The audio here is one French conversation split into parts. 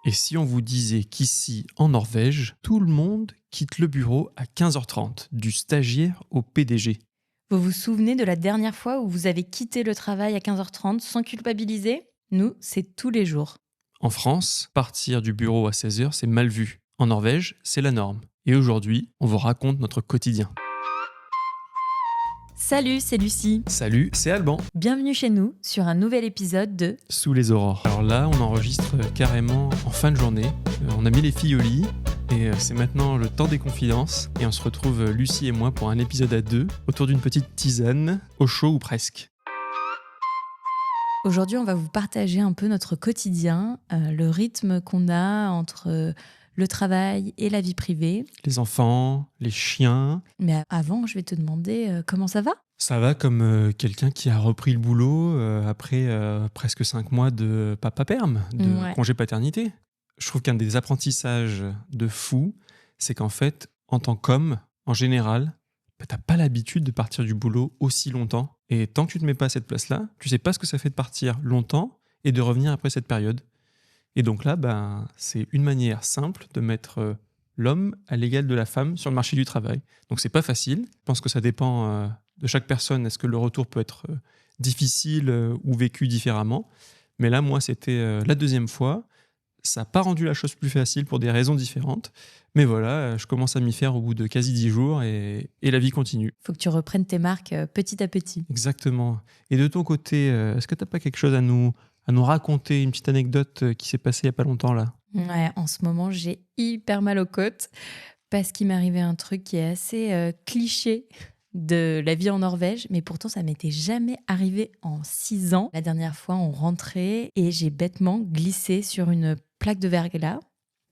Et si on vous disait qu'ici, en Norvège, tout le monde quitte le bureau à 15h30, du stagiaire au PDG? Vous vous souvenez de la dernière fois où vous avez quitté le travail à 15h30 sans culpabiliser? Nous, c'est tous les jours. En France, partir du bureau à 16h, c'est mal vu. En Norvège, c'est la norme. Et aujourd'hui, on vous raconte notre quotidien. Salut, c'est Lucie. Salut, c'est Alban, Bienvenue chez nous sur un nouvel épisode de sous les aurores. Alors là, on enregistre carrément en fin de journée. On a mis les filles au lit et c'est maintenant le temps des confidences. Et on se retrouve, Lucie et moi, pour un épisode à deux, autour d'une petite tisane, au chaud ou presque. Aujourd'hui, on va vous partager un peu notre quotidien, le rythme qu'on a entre le travail et la vie privée. Les enfants, les chiens. Mais avant, je vais te demander comment ça va? Ça va comme quelqu'un qui a repris le boulot après presque 5 mois de papa perm, de Ouais. congé paternité. Je trouve qu'un des apprentissages de fou, c'est qu'en fait, en tant qu'homme, en général, t'as pas l'habitude de partir du boulot aussi longtemps. Et tant que tu te mets pas à cette place-là, tu sais pas ce que ça fait de partir longtemps et de revenir après cette période. Et donc là, c'est une manière simple de mettre l'homme à l'égal de la femme sur le marché du travail. Donc c'est pas facile. Je pense que ça dépend de chaque personne. Est-ce que le retour peut être difficile ou vécu différemment? Mais là, moi, c'était la deuxième fois. Ça n'a pas rendu la chose plus facile pour des raisons différentes. Mais voilà, je commence à m'y faire au bout de quasi 10 jours et la vie continue. Faut que tu reprennes tes marques petit à petit. Exactement. Et de ton côté, est-ce que tu n'as pas quelque chose à nous raconter, une petite anecdote qui s'est passée il n'y a pas longtemps là? Ouais, en ce moment, j'ai hyper mal aux côtes parce qu'il m'est arrivé un truc qui est assez cliché de la vie en Norvège, mais pourtant ça m'était jamais arrivé en 6 ans. La dernière fois, on rentrait et j'ai bêtement glissé sur une plaque de verglas.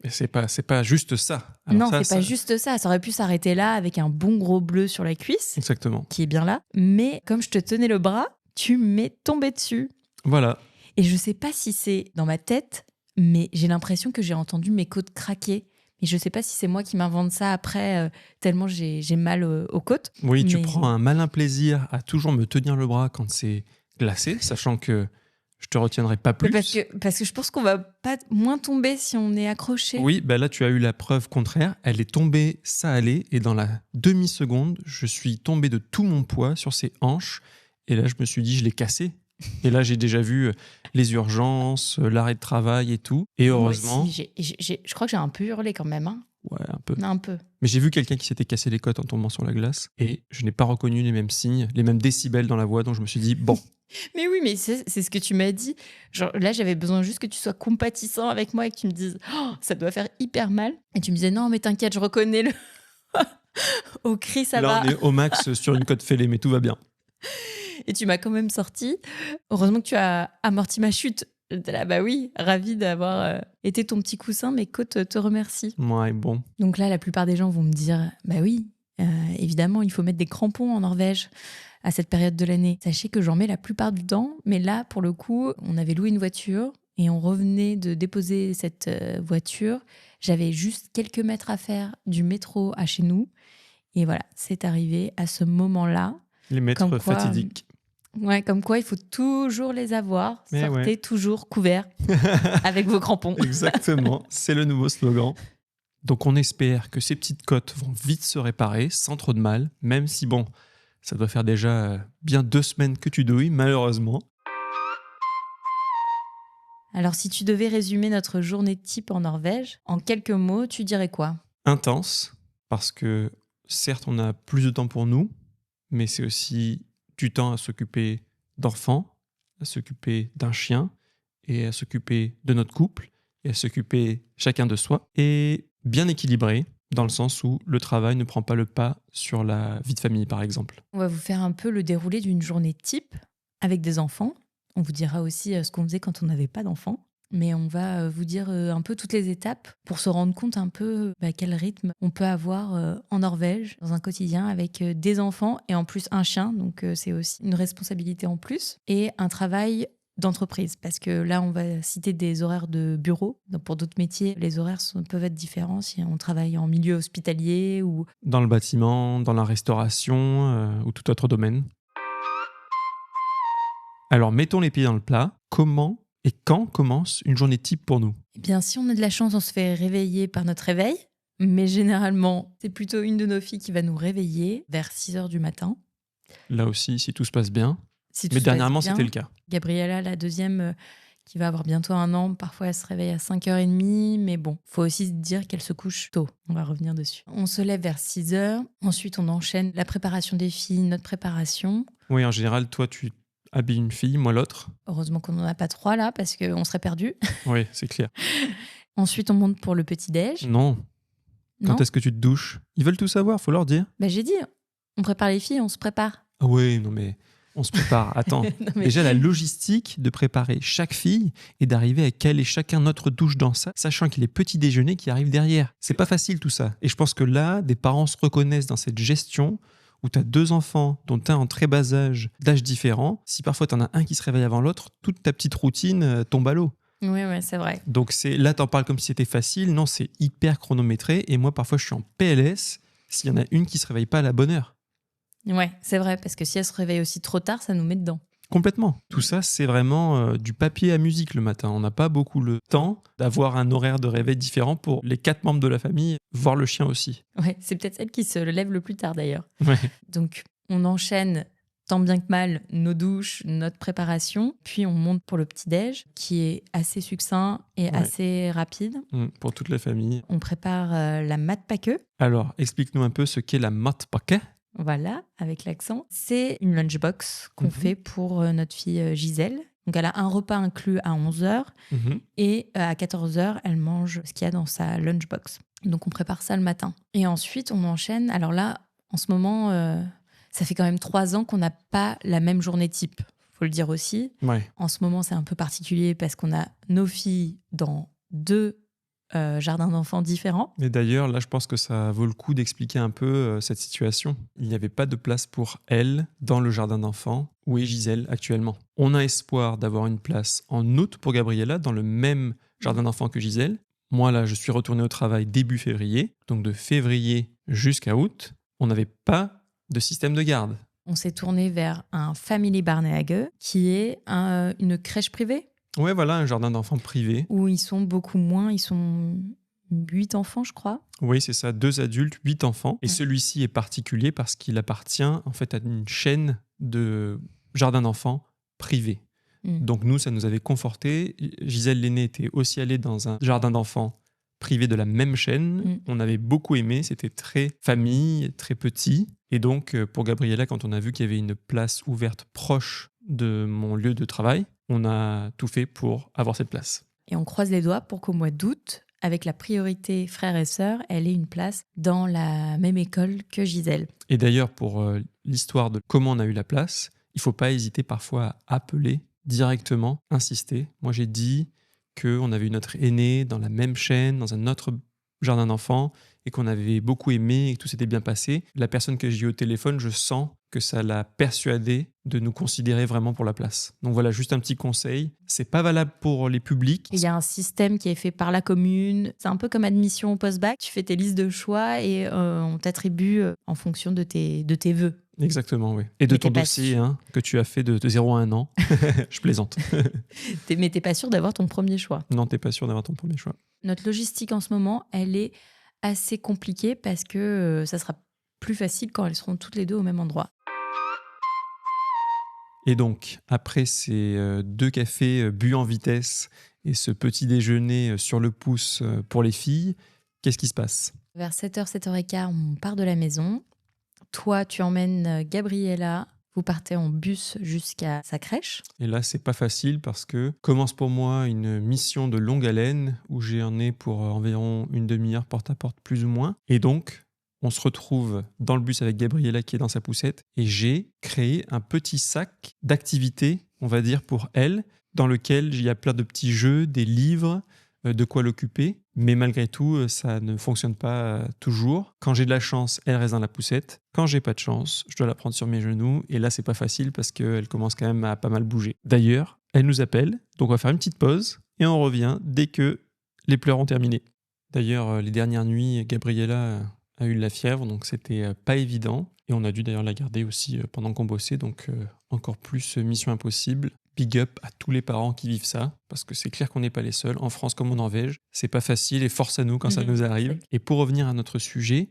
Mais c'est pas juste ça. Alors Non, ça, c'est pas juste ça. Ça aurait pu s'arrêter là avec un bon gros bleu sur la cuisse, Exactement. qui est bien là. Mais comme je te tenais le bras, tu m'es tombé dessus. Voilà. Et je sais pas si c'est dans ma tête, mais j'ai l'impression que j'ai entendu mes côtes craquer. Mais je sais pas si c'est moi qui m'invente ça après, tellement j'ai mal aux côtes. Oui, tu Mais- prends un malin plaisir à toujours me tenir le bras quand c'est glacé, sachant que je te retiendrai pas plus. Parce que je pense qu'on va pas moins tomber si on est accroché. Oui, là tu as eu la preuve contraire. Elle est tombée, ça allait, et dans la demi-seconde, je suis tombé de tout mon poids sur ses hanches. Et là, je me suis dit, je l'ai cassé. Et là, j'ai déjà vu les urgences, l'arrêt de travail et tout. Et heureusement... Moi aussi, je crois que j'ai un peu hurlé quand même. Hein. Ouais, un peu. Un peu. Mais j'ai vu quelqu'un qui s'était cassé les côtes en tombant sur la glace. Et je n'ai pas reconnu les mêmes signes, les mêmes décibels dans la voix. Donc je me suis dit, bon... Mais oui, mais c'est ce que tu m'as dit. Genre, là, j'avais besoin juste que tu sois compatissant avec moi et que tu me dises oh, ça doit faire hyper mal. Et tu me disais non, mais t'inquiète, je reconnais le. Au cri, ça Là, va. on est au max sur une côte fêlée, mais tout va bien. Et tu m'as quand même sorti. Heureusement que tu as amorti ma chute. J'étais là, bah oui, ravie d'avoir été ton petit coussin. Mes côtes te remercient. Ouais, bon. Donc là, la plupart des gens vont me dire bah oui, évidemment, il faut mettre des crampons en Norvège à cette période de l'année. Sachez que j'en mets la plupart du temps, mais là, pour le coup, on avait loué une voiture et on revenait de déposer cette voiture. J'avais juste quelques mètres à faire du métro à chez nous. Et voilà, c'est arrivé à ce moment-là. Les maîtres fatidiques. Ouais, comme quoi il faut toujours les avoir. Mais Sortez ouais. toujours couverts avec vos crampons. Exactement, c'est le nouveau slogan. Donc on espère que ces petites côtes vont vite se réparer sans trop de mal, même si bon, ça doit faire déjà bien 2 semaines que tu douilles, malheureusement. Alors si tu devais résumer notre journée type en Norvège, en quelques mots, tu dirais quoi? Intense, parce que certes on a plus de temps pour nous, mais c'est aussi du temps à s'occuper d'enfants, à s'occuper d'un chien, et à s'occuper de notre couple, et à s'occuper chacun de soi, et bien équilibré, dans le sens où le travail ne prend pas le pas sur la vie de famille, par exemple. On va vous faire un peu le déroulé d'une journée type avec des enfants. On vous dira aussi ce qu'on faisait quand on n'avait pas d'enfants. Mais on va vous dire un peu toutes les étapes pour se rendre compte un peu quel rythme on peut avoir en Norvège dans un quotidien avec des enfants et en plus un chien. Donc c'est aussi une responsabilité en plus et un travail d'entreprise. Parce que là, on va citer des horaires de bureau. Donc pour d'autres métiers, les horaires peuvent être différents si on travaille en milieu hospitalier ou... Dans le bâtiment, dans la restauration ou tout autre domaine. Alors mettons les pieds dans le plat. Comment Et quand commence une journée type pour nous? Eh bien, si on a de la chance, on se fait réveiller par notre réveil. Mais généralement, c'est plutôt une de nos filles qui va nous réveiller vers 6 heures du matin. Là aussi, si tout se passe bien. Si tout Mais se passe dernièrement, bien. c'était le cas. Gabriella, la deuxième, qui va avoir bientôt 1 an, parfois elle se réveille à 5h30. Mais bon, faut aussi se dire qu'elle se couche tôt. On va revenir dessus. On se lève vers 6 heures. Ensuite, on enchaîne la préparation des filles, notre préparation. Oui, en général, toi, tu habilles une fille, moi l'autre. Heureusement qu'on n'en a pas 3 là, parce qu'on serait perdus. Oui, c'est clair. Ensuite, on monte pour le petit-déj. Non. Non, Quand est-ce que tu te douches? Ils veulent tout savoir, faut leur dire. j'ai dit, on prépare les filles, on se prépare. Ah oui, non mais on se prépare. Attends. Non, mais- Déjà, la logistique de préparer chaque fille et d'arriver à caler chacun notre douche dans ça, sachant qu'il y a les petits déjeuners qui arrivent derrière. C'est pas facile tout ça. Et je pense que là, des parents se reconnaissent dans cette gestion où tu as 2 enfants, dont un en très bas âge, d'âge différent. Si parfois tu en as un qui se réveille avant l'autre, toute ta petite routine tombe à l'eau. Oui, c'est vrai. Donc là, t'en parles comme si c'était facile. Non, c'est hyper chronométré. Et moi, parfois, je suis en PLS s'il y en a une qui se réveille pas à la bonne heure. Ouais, c'est vrai, parce que si elle se réveille aussi trop tard, ça nous met dedans. Complètement. Tout ça, c'est vraiment du papier à musique le matin. On n'a pas beaucoup le temps d'avoir un horaire de réveil différent pour les 4 membres de la famille, voire le chien aussi. Ouais, c'est peut-être celle qui se lève le plus tard d'ailleurs. Ouais. Donc, on enchaîne tant bien que mal nos douches, notre préparation, puis on monte pour le petit-déj, qui est assez succinct et Ouais. assez rapide. Pour toute la famille. On prépare la matpaqueux, Alors, explique-nous un peu ce qu'est la matpaquet. voilà, avec l'accent. C'est une lunchbox qu'on Mhm. fait pour notre fille Gisèle. Donc, elle a un repas inclus à 11h Mhm. et à 14h, elle mange ce qu'il y a dans sa lunchbox. Donc, on prépare ça le matin. Et ensuite, on enchaîne. Alors là, en ce moment, ça fait quand même 3 ans qu'on n'a pas la même journée type. Faut le dire aussi. Ouais. En ce moment, c'est un peu particulier parce qu'on a nos filles dans 2 jardins d'enfants différents. Et d'ailleurs, là, je pense que ça vaut le coup d'expliquer un peu cette situation. Il n'y avait pas de place pour elle dans le jardin d'enfants où est Gisèle actuellement. On a espoir d'avoir une place en août pour Gabriella dans le même jardin d'enfants que Gisèle. Moi, là, je suis retourné au travail début février. Donc, de février jusqu'à août, on n'avait pas de système de garde. On s'est tourné vers un Family Barnehage, qui est une crèche privée Ouais, voilà, un jardin d'enfants privé. où ils sont beaucoup moins. Ils sont 8 enfants, je crois. Oui, c'est ça, 2 adultes, 8 enfants. Et Ouais. celui-ci est particulier parce qu'il appartient en fait à une chaîne de jardins d'enfants privés. Mm. Donc nous, ça nous avait conforté. Gisèle l'aînée était aussi allée dans un jardin d'enfants privé de la même chaîne. Mm. On avait beaucoup aimé, c'était très famille, très petit. Et donc pour Gabriella, quand on a vu qu'il y avait une place ouverte proche de mon lieu de travail, on a tout fait pour avoir cette place. Et on croise les doigts pour qu'au mois d'août, avec la priorité frères et sœurs, elle ait une place dans la même école que Gisèle. Et d'ailleurs, pour l'histoire de comment on a eu la place, il ne faut pas hésiter parfois à appeler directement, insister. Moi, j'ai dit qu'on avait eu notre aîné dans la même chaîne, dans un autre jardin d'enfants, et qu'on avait beaucoup aimé et que tout s'était bien passé. La personne que j'ai eu au téléphone, je sens que ça l'a persuadé de nous considérer vraiment pour la place. Donc voilà, juste un petit conseil. C'est pas valable pour les publics. Il y a un système qui est fait par la commune. C'est un peu comme admission au post-bac. Tu fais tes listes de choix et on t'attribue en fonction de tes vœux. Exactement, oui. Et de Mais ton t'es pas dossier sûr. que tu as fait de 0 à 1 an. Je plaisante. Mais t'es pas sûr d'avoir ton premier choix. Non, t'es pas sûr d'avoir ton premier choix. Notre logistique en ce moment, elle est assez compliquée parce que ça sera plus facile quand elles seront toutes les deux au même endroit. Et donc, après ces 2 cafés bu en vitesse et ce petit déjeuner sur le pouce pour les filles, qu'est-ce qui se passe? Vers 7h, 7h15, on part de la maison. Toi, tu emmènes Gabriella. Vous partez en bus jusqu'à sa crèche. Et là, c'est pas facile parce que commence pour moi une mission de longue haleine où j'en ai pour environ une demi-heure porte à porte plus ou moins. Et donc, on se retrouve dans le bus avec Gabriella qui est dans sa poussette et j'ai créé un petit sac d'activités, on va dire, pour elle, dans lequel il y a plein de petits jeux, des livres, de quoi l'occuper. Mais malgré tout, ça ne fonctionne pas toujours. Quand j'ai de la chance, elle reste dans la poussette. Quand j'ai pas de chance, je dois la prendre sur mes genoux. Et là, c'est pas facile parce qu'elle commence quand même à pas mal bouger. D'ailleurs, elle nous appelle. Donc, on va faire une petite pause et on revient dès que les pleurs ont terminé. D'ailleurs, les dernières nuits, Gabriella a eu de la fièvre, donc c'était pas évident. Et on a dû d'ailleurs la garder aussi pendant qu'on bossait. Donc, encore plus mission impossible. big up à tous les parents qui vivent ça, parce que c'est clair qu'on n'est pas les seuls. En France comme en Norvège, c'est pas facile et force à nous quand ça nous arrive. Et pour revenir à notre sujet,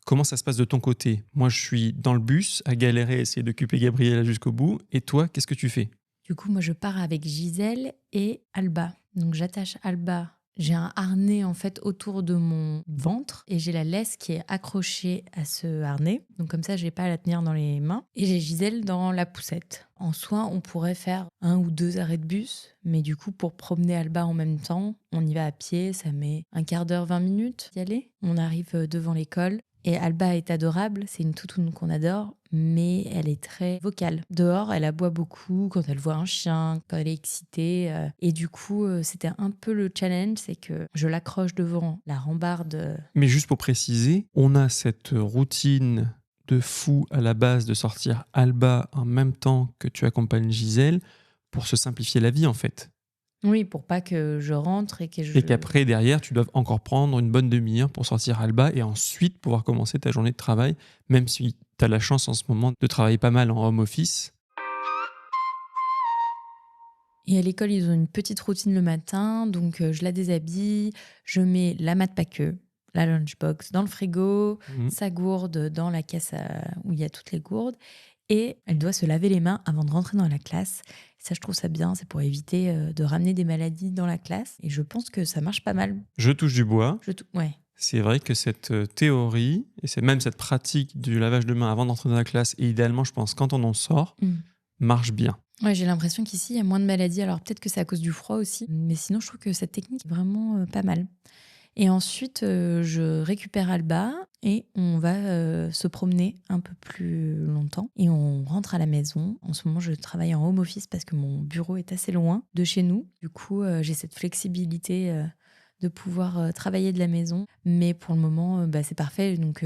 comment ça se passe de ton côté ? Moi, je suis dans le bus à galérer à essayer d'occuper Gabriella jusqu'au bout. Et toi, qu'est-ce que tu fais ? Du coup, moi, je pars avec Gisèle et Alba. Donc, j'attache Alba. J'ai un harnais en fait autour de mon ventre et j'ai la laisse qui est accrochée à ce harnais. Donc comme ça, je n'ai pas à la tenir dans les mains. Et j'ai Gisèle dans la poussette. En soi, on pourrait faire 1 ou 2 arrêts de bus. Mais du coup, pour promener Alba en même temps, on y va à pied. Ça met un quart d'heure, 20 minutes d'y aller. On arrive devant l'école. Et Alba est adorable, c'est une toutoune qu'on adore, mais elle est très vocale. Dehors, elle aboie beaucoup quand elle voit un chien, quand elle est excitée. Et du coup, c'était un peu le challenge, c'est que je l'accroche devant la rambarde. Mais juste pour préciser, on a cette routine de fou à la base de sortir Alba en même temps que tu accompagnes Gisèle pour se simplifier la vie en fait. Oui, pour pas que je rentre et que je... Et qu'après, derrière, tu dois encore prendre une bonne demi-heure pour sortir Alba et ensuite pouvoir commencer ta journée de travail, même si tu as la chance en ce moment de travailler pas mal en home office. Et à l'école, ils ont une petite routine le matin, donc je la déshabille, je mets la mat pas queue, la lunchbox dans le frigo, sa gourde dans la caisse où il y a toutes les gourdes, et elle doit se laver les mains avant de rentrer dans la classe. Ça, je trouve ça bien, c'est pour éviter de ramener des maladies dans la classe, et je pense que ça marche pas mal. Je touche du bois. Ouais. C'est vrai que cette théorie, et c'est même cette pratique du lavage de mains avant d'entrer dans la classe, et idéalement, je pense, quand on en sort, marche bien. Ouais, j'ai l'impression qu'ici, il y a moins de maladies. Alors peut-être que c'est à cause du froid aussi, mais sinon, je trouve que cette technique est vraiment pas mal. Et ensuite, je récupère Alba et on va se promener un peu plus longtemps. Et on rentre à la maison. En ce moment, je travaille en home office parce que mon bureau est assez loin de chez nous. Du coup, j'ai cette flexibilité de pouvoir travailler de la maison. Mais pour le moment, c'est parfait. Donc,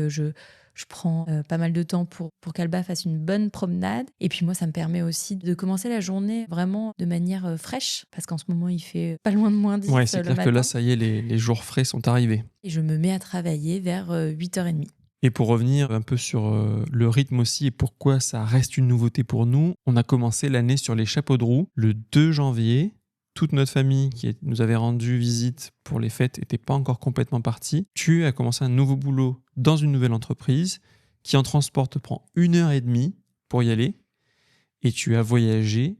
je prends pas mal de temps pour qu'Alba fasse une bonne promenade. Et puis moi, ça me permet aussi de commencer la journée vraiment de manière fraîche. Parce qu'en ce moment, il fait pas loin de moins 10 Ouais, c'est clair matin. que là, ça y est, les jours frais sont arrivés. Et je me mets à travailler vers 8h30. Et pour revenir un peu sur le rythme aussi et pourquoi ça reste une nouveauté pour nous, on a commencé l'année sur les chapeaux de roue le 2 janvier. Toute notre famille qui nous avait rendu visite pour les fêtes n'était pas encore complètement partie. Tu as commencé un nouveau boulot dans une nouvelle entreprise qui en transport te prend 1h30 pour y aller. Et tu as voyagé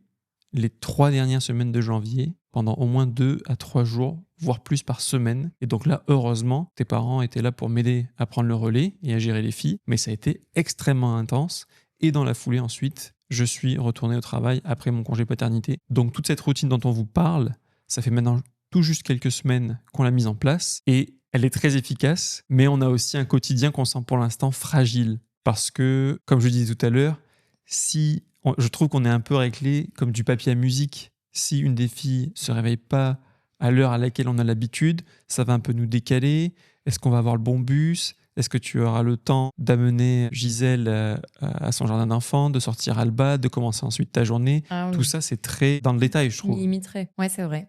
les 3 dernières semaines de janvier pendant au moins 2 à 3 jours, voire plus par semaine. Et donc là, heureusement, tes parents étaient là pour m'aider à prendre le relais et à gérer les filles. Mais ça a été extrêmement intense. Et dans la foulée ensuite, je suis retourné au travail après mon congé paternité. Donc toute cette routine dont on vous parle, ça fait maintenant tout juste quelques semaines qu'on l'a mise en place et elle est très efficace, mais on a aussi un quotidien qu'on sent pour l'instant fragile. Parce que, comme je disais tout à l'heure, je trouve qu'on est un peu réglé comme du papier à musique. Si une des filles se réveille pas à l'heure à laquelle on a l'habitude, ça va un peu nous décaler. Est-ce qu'on va avoir le bon bus ? Est-ce que tu auras le temps d'amener Gisèle à son jardin d'enfants, de sortir Alba, de commencer ensuite ta journée ? Ah oui. Tout ça, c'est très dans le détail, je trouve. Limiterait. Ouais, c'est vrai.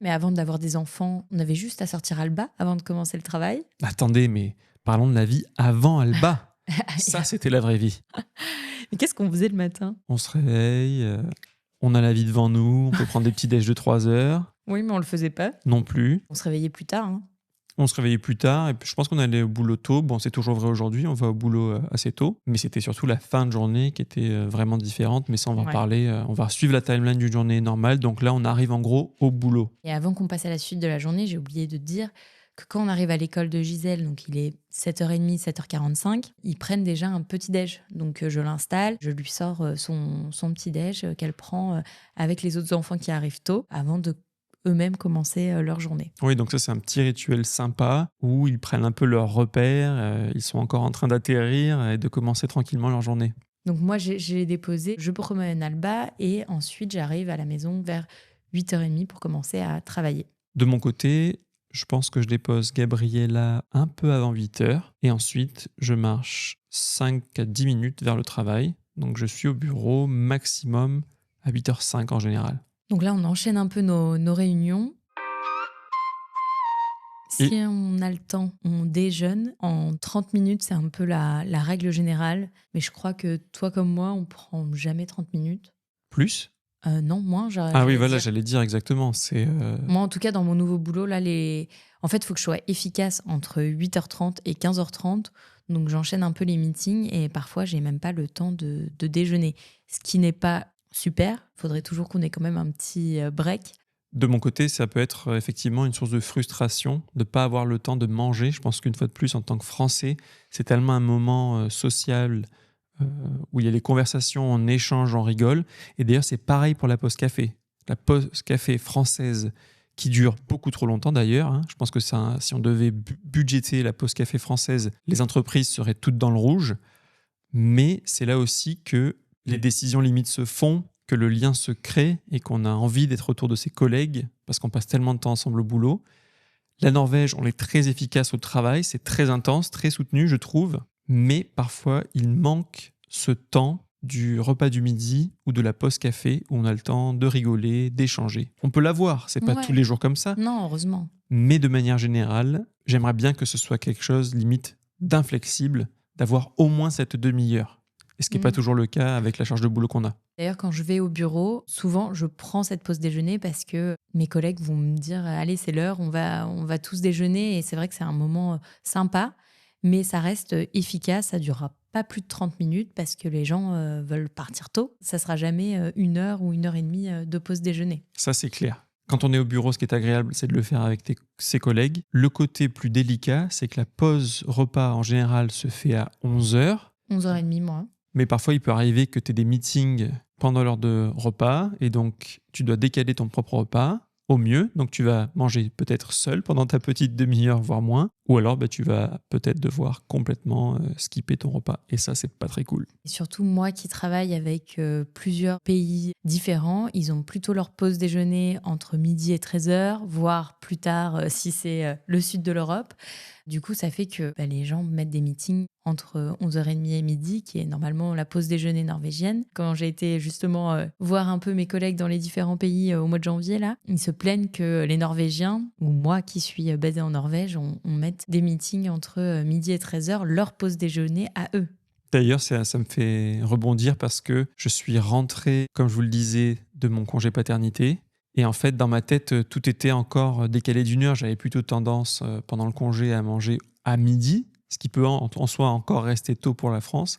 Mais avant d'avoir des enfants, on avait juste à sortir Alba avant de commencer le travail. Attendez, mais parlons de la vie avant Alba. Ça, c'était la vraie vie. Mais qu'est-ce qu'on faisait le matin ? On se réveille, on a la vie devant nous, on peut prendre des petits déj de 3 heures. Oui, mais on le faisait pas. Non plus. On se réveillait plus tard. Hein. On se réveillait plus tard et puis je pense qu'on allait au boulot tôt. Bon, c'est toujours vrai aujourd'hui, on va au boulot assez tôt. Mais c'était surtout la fin de journée qui était vraiment différente. Mais ça, on va en parler. On va suivre la timeline d'une journée normale. Donc là, on arrive en gros au boulot. Et avant qu'on passe à la suite de la journée, j'ai oublié de dire que quand on arrive à l'école de Gisèle, donc il est 7h30, 7h45, ils prennent déjà un petit-déj. Donc je l'installe, je lui sors son petit-déj qu'elle prend avec les autres enfants qui arrivent tôt avant de eux-mêmes commencer leur journée. Oui, donc ça, c'est un petit rituel sympa où ils prennent un peu leurs repères, ils sont encore en train d'atterrir et de commencer tranquillement leur journée. Donc moi, j'ai déposé, je promène Alba et ensuite j'arrive à la maison vers 8h30 pour commencer à travailler. De mon côté, je pense que je dépose Gabriella un peu avant 8h et ensuite je marche 5 à 10 minutes vers le travail. Donc je suis au bureau maximum à 8h05 en général. Donc là, on enchaîne un peu nos réunions. Si on a le temps, on déjeune. En 30 minutes, c'est un peu la règle générale. Mais je crois que toi comme moi, on prend jamais 30 minutes. Plus ? Non, moins. Ah oui, J'allais voilà, dire. j'allais dire exactement. Moi, en tout cas, dans mon nouveau boulot, là, en fait, il faut que je sois efficace entre 8h30 et 15h30. Donc, j'enchaîne un peu les meetings et parfois, j'ai même pas le temps de déjeuner. Ce qui n'est pas super. Il faudrait toujours qu'on ait quand même un petit break. De mon côté, ça peut être effectivement une source de frustration de ne pas avoir le temps de manger. Je pense qu'une fois de plus, en tant que Français, c'est tellement un moment social euh, où il y a les conversations, on échange, on rigole. Et d'ailleurs, c'est pareil pour la pause café. La pause café française qui dure beaucoup trop longtemps d'ailleurs, hein. Je pense que si on devait budgéter la pause café française, les entreprises seraient toutes dans le rouge. Mais c'est là aussi que les décisions limites se font, que le lien se crée et qu'on a envie d'être autour de ses collègues parce qu'on passe tellement de temps ensemble au boulot. La Norvège, on est très efficace au travail, c'est très intense, très soutenu, je trouve. Mais parfois, il manque ce temps du repas du midi ou de la pause café où on a le temps de rigoler, d'échanger. On peut l'avoir, c'est pas tous Ouais. les jours comme ça, Non, heureusement. mais de manière générale, j'aimerais bien que ce soit quelque chose limite d'inflexible, d'avoir au moins cette demi-heure. Et ce qui n'est pas Mm. toujours le cas avec la charge de boulot qu'on a. D'ailleurs, quand je vais au bureau, souvent, je prends cette pause déjeuner parce que mes collègues vont me dire allez, c'est l'heure, on va tous déjeuner. Et c'est vrai que c'est un moment sympa, mais ça reste efficace. Ça durera pas plus de 30 minutes parce que les gens veulent partir tôt. Ça sera jamais 1 heure ou 1 heure et demie de pause déjeuner. Ça, c'est clair. Quand on est au bureau, ce qui est agréable, c'est de le faire avec ses collègues. Le côté plus délicat, c'est que la pause repas, en général, se fait à 11h. 11h30, moi. Mais parfois, il peut arriver que tu aies des meetings pendant l'heure de repas et donc tu dois décaler ton propre repas au mieux. Donc tu vas manger peut-être seul pendant ta petite demi-heure, voire moins. Ou alors tu vas peut-être devoir complètement skipper ton repas. Et ça, c'est pas très cool. Et surtout, moi qui travaille avec plusieurs pays différents, ils ont plutôt leur pause déjeuner entre midi et 13h, voire plus tard si c'est le sud de l'Europe. Du coup, ça fait que les gens mettent des meetings entre 11h30 et midi, qui est normalement la pause déjeuner norvégienne. Quand j'ai été justement voir un peu mes collègues dans les différents pays au mois de janvier, là, ils se plaignent que les Norvégiens, ou moi qui suis basée en Norvège, on mette des meetings entre midi et 13h, leur pause déjeuner à eux. D'ailleurs, ça me fait rebondir parce que je suis rentré, comme je vous le disais, de mon congé paternité. Et en fait, dans ma tête, tout était encore décalé d'une heure. J'avais plutôt tendance, pendant le congé, à manger à midi, ce qui peut en soi encore rester tôt pour la France.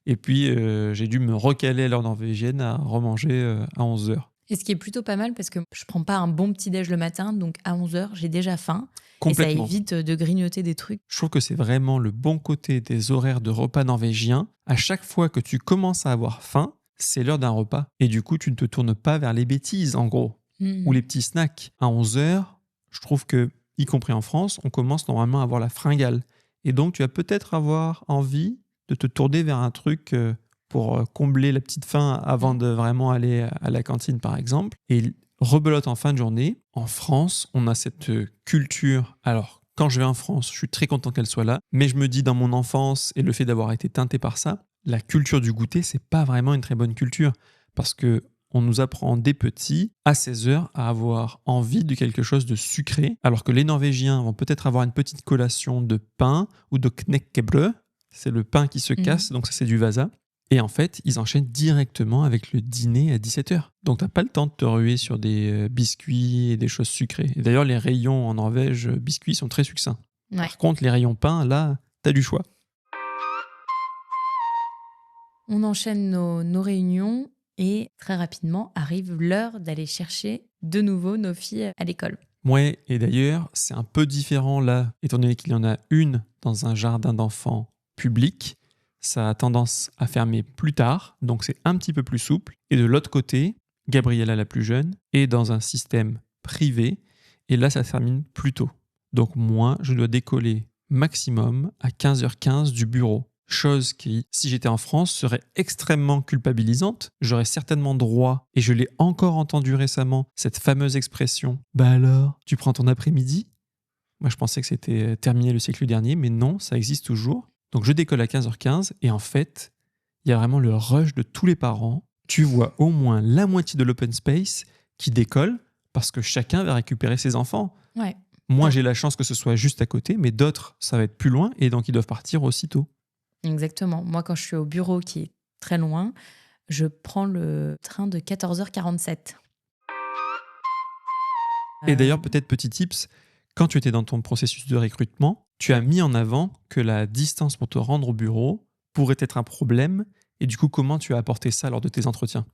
Et puis, j'ai dû me recaler à l'heure norvégienne à remanger à 11h. Et ce qui est plutôt pas mal parce que je prends pas un bon petit-déj le matin, donc à 11h, j'ai déjà faim. Et ça Complètement. évite de grignoter des trucs. Je trouve que c'est vraiment le bon côté des horaires de repas norvégiens. À chaque fois que tu commences à avoir faim, c'est l'heure d'un repas. Et du coup, tu ne te tournes pas vers les bêtises, en gros, ou les petits snacks. À 11h, je trouve que, y compris en France, on commence normalement à avoir la fringale. Et donc, tu vas peut-être avoir envie de te tourner vers un truc pour combler la petite faim avant de vraiment aller à la cantine, par exemple. Et rebelote en fin de journée. En France, on a cette culture. Alors, quand je vais en France, je suis très content qu'elle soit là. Mais je me dis, dans mon enfance et le fait d'avoir été teinté par ça, la culture du goûter, c'est pas vraiment une très bonne culture. Parce que on nous apprend dès petits, à 16h, à avoir envie de quelque chose de sucré. Alors que les Norvégiens vont peut-être avoir une petite collation de pain ou de knekkebrød. C'est le pain qui se casse, donc ça c'est du vasa. Et en fait, ils enchaînent directement avec le dîner à 17h. Donc, tu n'as pas le temps de te ruer sur des biscuits et des choses sucrées. Et d'ailleurs, les rayons en Norvège, biscuits, sont très succincts. Ouais. Par contre, les rayons pain, là, tu as du choix. On enchaîne nos réunions et très rapidement arrive l'heure d'aller chercher de nouveau nos filles à l'école. Ouais, et d'ailleurs, c'est un peu différent là, étant donné qu'il y en a une dans un jardin d'enfants public. Ça a tendance à fermer plus tard, donc c'est un petit peu plus souple. Et de l'autre côté, Gabriella, la plus jeune, est dans un système privé, et là, ça termine plus tôt. Donc moi, je dois décoller maximum à 15h15 du bureau. Chose qui, si j'étais en France, serait extrêmement culpabilisante. J'aurais certainement droit, et je l'ai encore entendu récemment, cette fameuse expression « Bah alors, tu prends ton après-midi ?» Moi, je pensais que c'était terminé le siècle dernier, mais non, ça existe toujours. Donc je décolle à 15h15 et en fait, il y a vraiment le rush de tous les parents. Tu vois au moins la moitié de l'open space qui décolle parce que chacun va récupérer ses enfants. Ouais. Moi, j'ai la chance que ce soit juste à côté, mais d'autres, ça va être plus loin et donc ils doivent partir aussitôt. Exactement. Moi, quand je suis au bureau qui est très loin, Je prends le train de 14h47. Et d'ailleurs, peut-être petit tips, quand tu étais dans ton processus de recrutement, tu as mis en avant que la distance pour te rendre au bureau pourrait être un problème. Et du coup, comment tu as apporté ça lors de tes entretiens?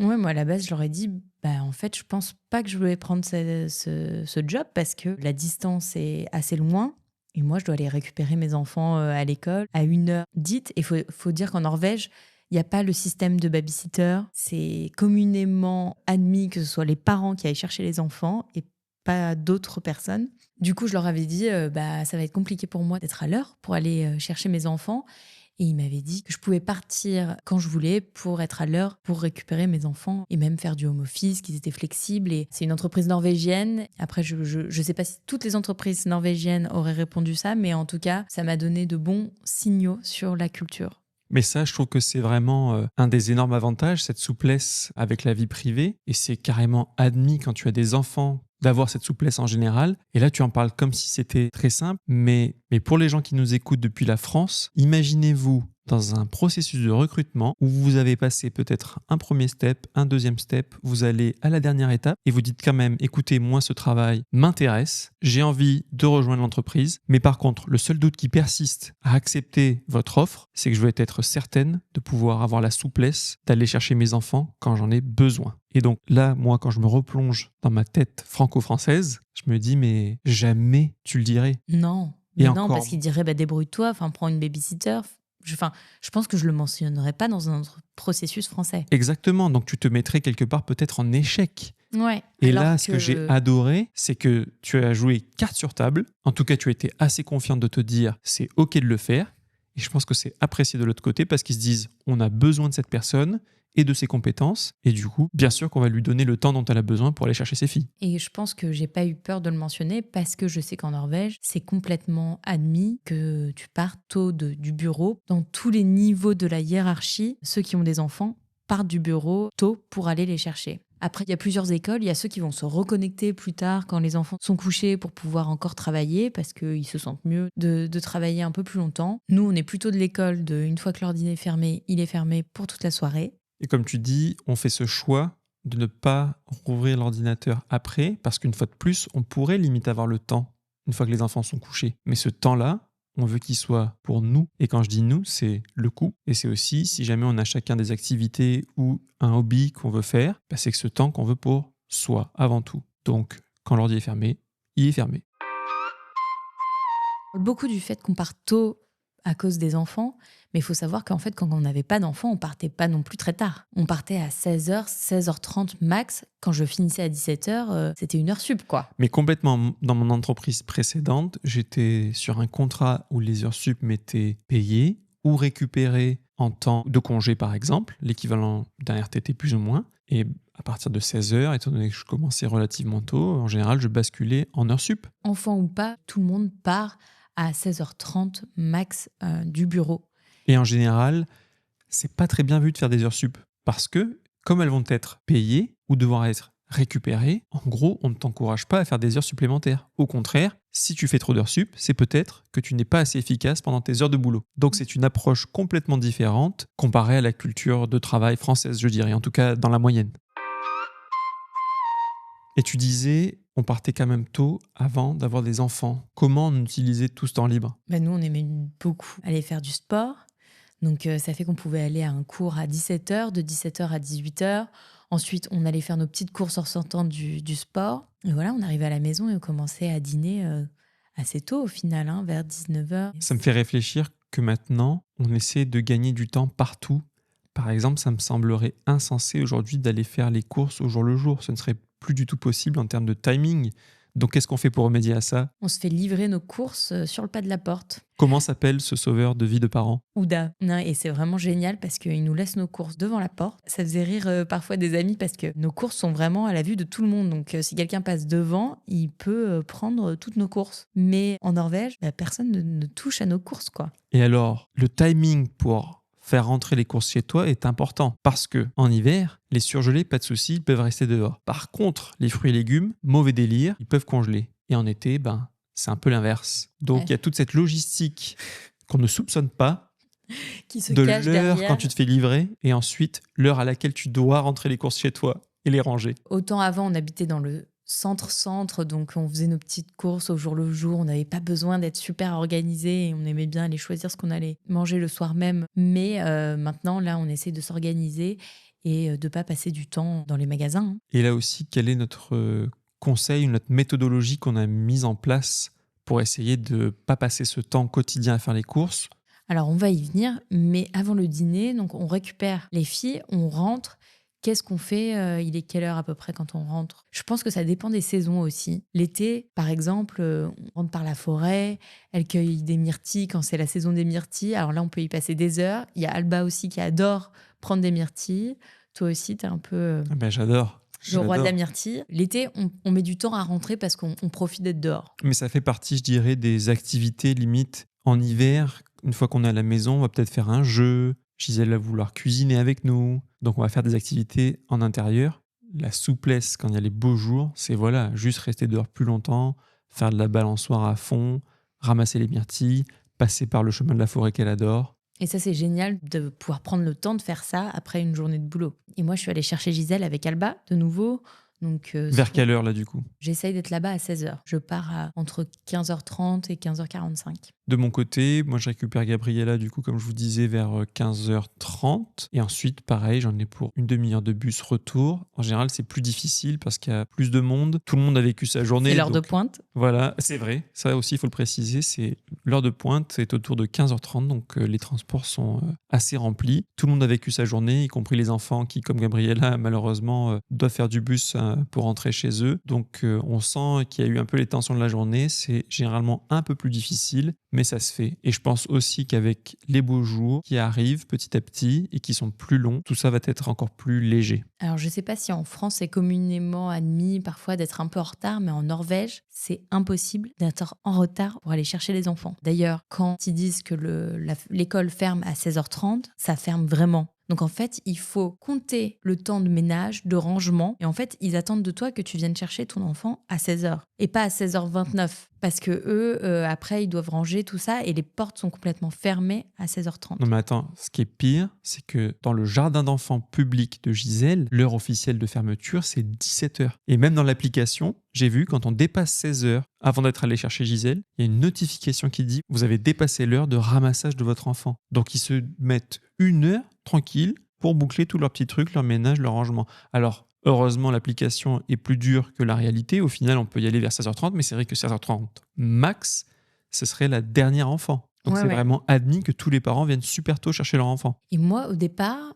Ouais, moi, à la base, je leur ai dit, en fait, je pense pas que je vais prendre ce job parce que la distance est assez loin. Et moi, je dois aller récupérer mes enfants à l'école à 1 heure dite. Et faut dire qu'en Norvège, il n'y a pas le système de babysitter. C'est communément admis que ce soit les parents qui aillent chercher les enfants et pas d'autres personnes. Du coup, je leur avais dit, ça va être compliqué pour moi d'être à l'heure pour aller chercher mes enfants. Et il m'avait dit que je pouvais partir quand je voulais pour être à l'heure, pour récupérer mes enfants et même faire du home office, qu'ils étaient flexibles. Et c'est une entreprise norvégienne. Après, je sais pas si toutes les entreprises norvégiennes auraient répondu ça, mais en tout cas, ça m'a donné de bons signaux sur la culture. Mais ça, je trouve que c'est vraiment un des énormes avantages, cette souplesse avec la vie privée. Et c'est carrément admis quand tu as des enfants d'avoir cette souplesse en général. Et là, tu en parles comme si c'était très simple. Mais pour les gens qui nous écoutent depuis la France, imaginez-vous dans un processus de recrutement où vous avez passé peut-être un premier step, un deuxième step, vous allez à la dernière étape et vous dites quand même, écoutez, moi ce travail m'intéresse, j'ai envie de rejoindre l'entreprise, mais par contre, le seul doute qui persiste à accepter votre offre, c'est que je veux être certaine de pouvoir avoir la souplesse d'aller chercher mes enfants quand j'en ai besoin. Et donc là, moi, quand je me replonge dans ma tête franco-française, je me dis, mais jamais tu le dirais. Non, Et mais non, encore, parce qu'il dirait débrouille-toi, prends une babysitter. Je pense que je le mentionnerai pas dans un autre processus français. exactement, donc tu te mettrais quelque part peut-être en échec. Ouais. Et alors là, ce que j'ai adoré, c'est que tu as joué carte sur table. En tout cas, tu as été assez confiante de te dire c'est OK de le faire. Et je pense que c'est apprécié de l'autre côté parce qu'ils se disent on a besoin de cette personne et de ses compétences. Et du coup, bien sûr qu'on va lui donner le temps dont elle a besoin pour aller chercher ses filles. Et je pense que j'ai pas eu peur de le mentionner parce que je sais qu'en Norvège, c'est complètement admis que tu pars tôt du bureau. Dans tous les niveaux de la hiérarchie, ceux qui ont des enfants partent du bureau tôt pour aller les chercher. Après, il y a plusieurs écoles. Il y a ceux qui vont se reconnecter plus tard quand les enfants sont couchés pour pouvoir encore travailler parce qu'ils se sentent mieux de travailler un peu plus longtemps. Nous, on est plutôt de l'école de une fois que leur dîner est fermé, il est fermé pour toute la soirée. Et comme tu dis, on fait ce choix de ne pas rouvrir l'ordinateur après, parce qu'une fois de plus, on pourrait limite avoir le temps, une fois que les enfants sont couchés. Mais ce temps-là, on veut qu'il soit pour nous. Et quand je dis nous, c'est le coup. Et c'est aussi, si jamais on a chacun des activités ou un hobby qu'on veut faire, c'est que ce temps qu'on veut pour soi, avant tout. Donc, quand l'ordi est fermé, il est fermé. Beaucoup du fait qu'on parte tôt à cause des enfants, mais il faut savoir qu'en fait, quand on n'avait pas d'enfants, on partait pas non plus très tard. On partait à 16h, 16h30 max. Quand je finissais à 17h, c'était 1 heure sup, quoi. Mais complètement, dans mon entreprise précédente, j'étais sur un contrat où les heures sup m'étaient payées ou récupérées en temps de congé, par exemple, l'équivalent d'un RTT plus ou moins. Et à partir de 16h, étant donné que je commençais relativement tôt, en général, je basculais en heures sup. Enfant ou pas, tout le monde part à 16h30 max du bureau. Et en général, c'est pas très bien vu de faire des heures sup parce que, comme elles vont être payées ou devoir être récupérées, en gros, on ne t'encourage pas à faire des heures supplémentaires. Au contraire, si tu fais trop d'heures sup, c'est peut-être que tu n'es pas assez efficace pendant tes heures de boulot. Donc c'est une approche complètement différente comparée à la culture de travail française, je dirais, en tout cas dans la moyenne. Et tu disais, on partait quand même tôt avant d'avoir des enfants. Comment on utilisait tout ce temps libre ? Nous, on aimait beaucoup aller faire du sport. Donc, ça fait qu'on pouvait aller à un cours à 17h, de 17h à 18h. Ensuite, on allait faire nos petites courses en sortant du sport. Et voilà, on arrivait à la maison et on commençait à dîner assez tôt au final, vers 19h. Ça me fait réfléchir que maintenant, on essaie de gagner du temps partout. Par exemple, ça me semblerait insensé aujourd'hui d'aller faire les courses au jour le jour. Ce ne serait plus du tout possible en termes de timing. Donc, qu'est-ce qu'on fait pour remédier à ça ? On se fait livrer nos courses sur le pas de la porte. Comment s'appelle ce sauveur de vie de parents ? Ouda. Non, et c'est vraiment génial parce qu'il nous laisse nos courses devant la porte. Ça faisait rire parfois des amis parce que nos courses sont vraiment à la vue de tout le monde. Donc, si quelqu'un passe devant, il peut prendre toutes nos courses. Mais en Norvège, personne ne touche à nos courses, quoi. Et alors, le timing pour faire rentrer les courses chez toi est important parce que en hiver, les surgelés, pas de souci, ils peuvent rester dehors. Par contre, les fruits et légumes, mauvais délire, ils peuvent congeler. Et en été, c'est un peu l'inverse. Donc, il y a toute cette logistique qu'on ne soupçonne pas qui se De cache l'heure derrière. quand tu te fais livrer et ensuite l'heure à laquelle tu dois rentrer les courses chez toi et les ranger. Autant avant, on habitait dans le centre-centre, donc on faisait nos petites courses au jour le jour. On n'avait pas besoin d'être super organisé et on aimait bien aller choisir ce qu'on allait manger le soir même. Mais maintenant, là, on essaie de s'organiser et de ne pas passer du temps dans les magasins, hein. Et là aussi, quel est notre conseil, notre méthodologie qu'on a mise en place pour essayer de ne pas passer ce temps quotidien à faire les courses? Alors, on va y venir, mais avant le dîner, donc on récupère les filles, on rentre. Qu'est-ce qu'on fait? Il est quelle heure à peu près quand on rentre? Je pense que ça dépend des saisons aussi. L'été, par exemple, on rentre par la forêt, elle cueille des myrtilles quand c'est la saison des myrtilles. Alors là, on peut y passer des heures. Il y a Alba aussi qui adore prendre des myrtilles. Toi aussi, tu es un peu Ah ben, j'adore. le roi de la J'adore. myrtille. L'été, on met du temps à rentrer parce qu'on profite d'être dehors. Mais ça fait partie, je dirais, des activités limite en hiver. Une fois qu'on est à la maison, on va peut-être faire un jeu. Gisèle va vouloir cuisiner avec nous. Donc, on va faire des activités en intérieur. La souplesse, quand il y a les beaux jours, c'est voilà, juste rester dehors plus longtemps, faire de la balançoire à fond, ramasser les myrtilles, passer par le chemin de la forêt qu'elle adore. Et ça, c'est génial de pouvoir prendre le temps de faire ça après une journée de boulot. Et moi, je suis allée chercher Gisèle avec Alba, de nouveau. Donc, Vers quelle heure, là, du coup? j'essaye d'être là-bas à 16h. Je pars entre 15h30 et 15h45. De mon côté, moi, je récupère Gabriella, du coup, comme je vous disais, vers 15h30. Et ensuite, pareil, j'en ai pour une demi-heure de bus retour. En général, c'est plus difficile parce qu'il y a plus de monde. Tout le monde a vécu sa journée. C'est l'heure de donc pointe. Voilà, c'est vrai. Ça aussi, il faut le préciser. C'est l'heure de pointe, c'est autour de 15h30. Donc, les transports sont assez remplis. Tout le monde a vécu sa journée, y compris les enfants qui, comme Gabriella, malheureusement, doivent faire du bus pour rentrer chez eux. Donc, on sent qu'il y a eu un peu les tensions de la journée. C'est généralement un peu plus difficile, mais ça se fait. Et je pense aussi qu'avec les beaux jours qui arrivent petit à petit et qui sont plus longs, tout ça va être encore plus léger. Alors, je ne sais pas si en France, c'est communément admis parfois d'être un peu en retard, mais en Norvège, c'est impossible d'être en retard pour aller chercher les enfants. D'ailleurs, quand ils disent que l'école ferme à 16h30, ça ferme vraiment. Donc en fait, il faut compter le temps de ménage, de rangement. Et en fait, ils attendent de toi que tu viennes chercher ton enfant à 16h et pas à 16h29. Parce que eux, après, ils doivent ranger tout ça et les portes sont complètement fermées à 16h30. Non mais attends, ce qui est pire, c'est que dans le jardin d'enfants public de Gisèle, l'heure officielle de fermeture, c'est 17h. Et même dans l'application, j'ai vu, quand on dépasse 16h avant d'être allé chercher Gisèle, il y a une notification qui dit « Vous avez dépassé l'heure de ramassage de votre enfant ». Donc ils se mettent une heure tranquille pour boucler tous leurs petits trucs, leur ménage, leur rangement. Alors, heureusement, l'application est plus dure que la réalité. Au final, on peut y aller vers 16h30, mais c'est vrai que 16h30 max, ce serait la dernière enfant. Donc Ouais, c'est ouais. vraiment admis que tous les parents viennent super tôt chercher leur enfant. Et moi, au départ,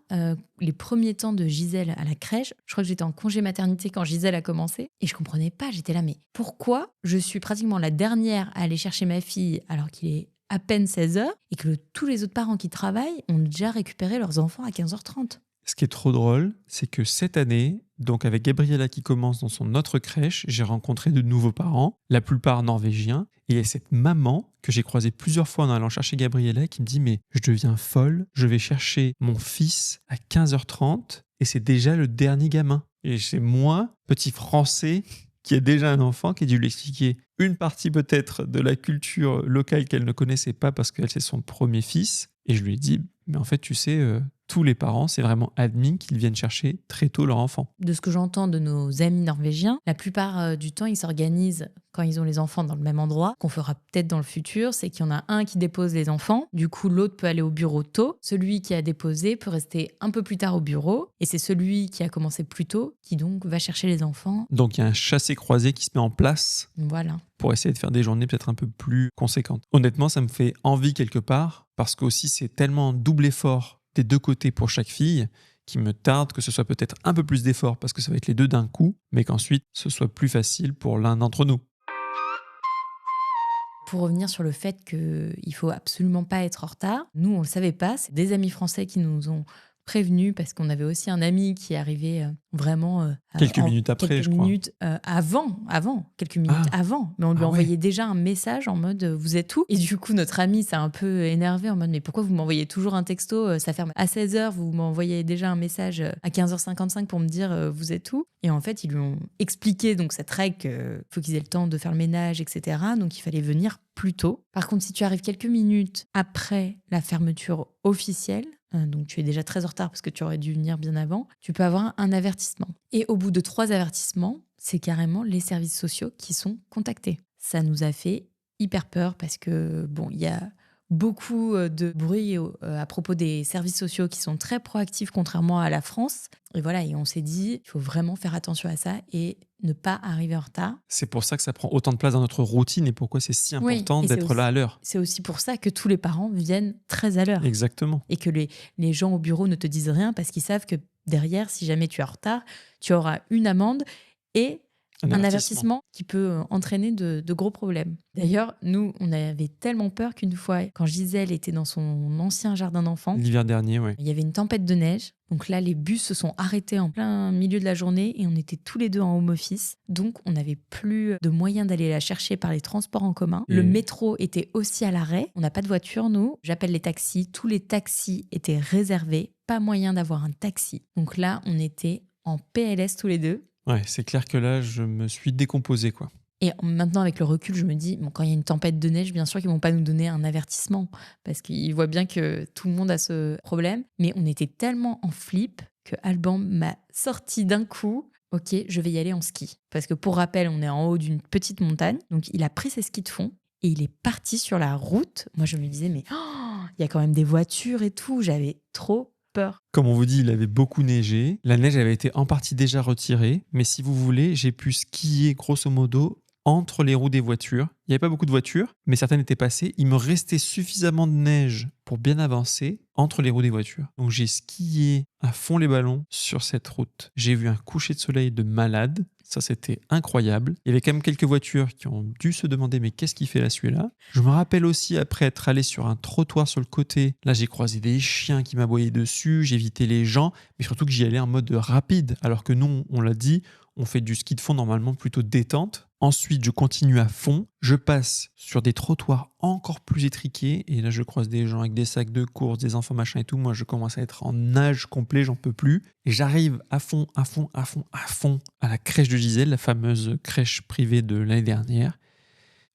les premiers temps de Gisèle à la crèche, je crois que j'étais en congé maternité quand Gisèle a commencé, et je comprenais pas, j'étais là, mais pourquoi je suis pratiquement la dernière à aller chercher ma fille alors qu'il est à peine 16h et que tous les autres parents qui travaillent ont déjà récupéré leurs enfants à 15h30. Ce qui est trop drôle, c'est que cette année, donc avec Gabriella qui commence dans son autre crèche, j'ai rencontré de nouveaux parents, la plupart norvégiens, et il y a cette maman que j'ai croisée plusieurs fois en allant chercher Gabriella qui me dit « Mais je deviens folle, je vais chercher mon fils à 15h30 et c'est déjà le dernier gamin. » Et c'est moi, petit Français, qui a déjà un enfant, qui a dû lui expliquer une partie peut-être de la culture locale qu'elle ne connaissait pas parce qu'elle c'est son premier fils. Et je lui ai dit « Mais en fait, tu sais, tous les parents, c'est vraiment admis qu'ils viennent chercher très tôt leur enfant. » De ce que j'entends de nos amis norvégiens, la plupart du temps, ils s'organisent quand ils ont les enfants dans le même endroit, qu'on fera peut-être dans le futur, c'est qu'il y en a un qui dépose les enfants, du coup l'autre peut aller au bureau tôt, celui qui a déposé peut rester un peu plus tard au bureau, et c'est celui qui a commencé plus tôt qui donc va chercher les enfants. Donc il y a un chassé-croisé qui se met en place Voilà. pour essayer de faire des journées peut-être un peu plus conséquentes. Honnêtement, ça me fait envie quelque part, parce qu'aussi c'est tellement double effort des deux côtés pour chaque fille, qui me tarde que ce soit peut-être un peu plus d'effort, parce que ça va être les deux d'un coup, mais qu'ensuite ce soit plus facile pour l'un d'entre nous. Pour revenir sur le fait qu'il ne faut absolument pas être en retard, nous, on ne le savait pas. C'est des amis français qui nous ont prévenu parce qu'on avait aussi un ami qui arrivait vraiment Quelques minutes après, quelques je crois. minutes quelques minutes avant. Mais on lui Ah envoyait ouais. déjà un message en mode vous êtes où? Et du coup, notre ami s'est un peu énervé en mode mais pourquoi vous m'envoyez toujours un texto? Ça ferme à 16h, vous m'envoyez déjà un message à 15h55 pour me dire vous êtes où? Et en fait, ils lui ont expliqué donc cette règle qu'il faut qu'ils aient le temps de faire le ménage, etc. Donc il fallait venir plus tôt. Par contre, si tu arrives quelques minutes après la fermeture officielle, donc tu es déjà très en retard parce que tu aurais dû venir bien avant, tu peux avoir un avertissement. Et au bout de 3 avertissements, c'est carrément les services sociaux qui sont contactés. Ça nous a fait hyper peur parce que, bon, il y a beaucoup de bruit à propos des services sociaux qui sont très proactifs contrairement à la France. Et voilà, et on s'est dit, il faut vraiment faire attention à ça et ne pas arriver en retard. C'est pour ça que ça prend autant de place dans notre routine et pourquoi c'est si Oui, important et c'est d'être là à l'heure. C'est aussi pour ça que tous les parents viennent très à l'heure. Exactement. Et que les gens au bureau ne te disent rien parce qu'ils savent que derrière, si jamais tu es en retard, tu auras une amende et un avertissement qui peut entraîner de gros problèmes. D'ailleurs, nous, on avait tellement peur qu'une fois, quand Gisèle était dans son ancien jardin d'enfants, L'hiver dernier, ouais. il y avait une tempête de neige. Donc là, les bus se sont arrêtés en plein milieu de la journée et on était tous les deux en home office. Donc, on n'avait plus de moyens d'aller la chercher par les transports en commun. Le métro était aussi à l'arrêt. On n'a pas de voiture, nous. J'appelle les taxis. Tous les taxis étaient réservés. Pas moyen d'avoir un taxi. Donc là, on était en PLS tous les deux. Ouais, c'est clair que là, je me suis décomposé, quoi. Et maintenant, avec le recul, je me dis, bon, quand il y a une tempête de neige, bien sûr qu'ils vont pas nous donner un avertissement parce qu'ils voient bien que tout le monde a ce problème. Mais on était tellement en flip que Alban m'a sorti d'un coup. Ok, je vais y aller en ski. Parce que pour rappel, on est en haut d'une petite montagne. Donc, il a pris ses skis de fond et il est parti sur la route. Moi, je me disais, mais il y a quand même des voitures et tout. J'avais trop peur. Comme on vous dit, il avait beaucoup neigé. La neige avait été en partie déjà retirée. Mais si vous voulez, j'ai pu skier grosso modo entre les roues des voitures. Il n'y avait pas beaucoup de voitures, mais certaines étaient passées. Il me restait suffisamment de neige pour bien avancer entre les roues des voitures. Donc j'ai skié à fond les ballons sur cette route. J'ai vu un coucher de soleil de malade. Ça, c'était incroyable. Il y avait quand même quelques voitures qui ont dû se demander mais qu'est-ce qu'il fait là, celui-là? Je me rappelle aussi après être allé sur un trottoir sur le côté. Là, j'ai croisé des chiens qui m'aboyaient dessus. J'évitais les gens, mais surtout que j'y allais en mode rapide. Alors que nous, on l'a dit, on fait du ski de fond normalement plutôt détente. Ensuite, je continue à fond. Je passe sur des trottoirs encore plus étriqués. Et là, je croise des gens avec des sacs de course, des enfants, machin et tout. Moi, je commence à être en nage complet, j'en peux plus. Et j'arrive à fond à la crèche de Gisèle, la fameuse crèche privée de l'année dernière.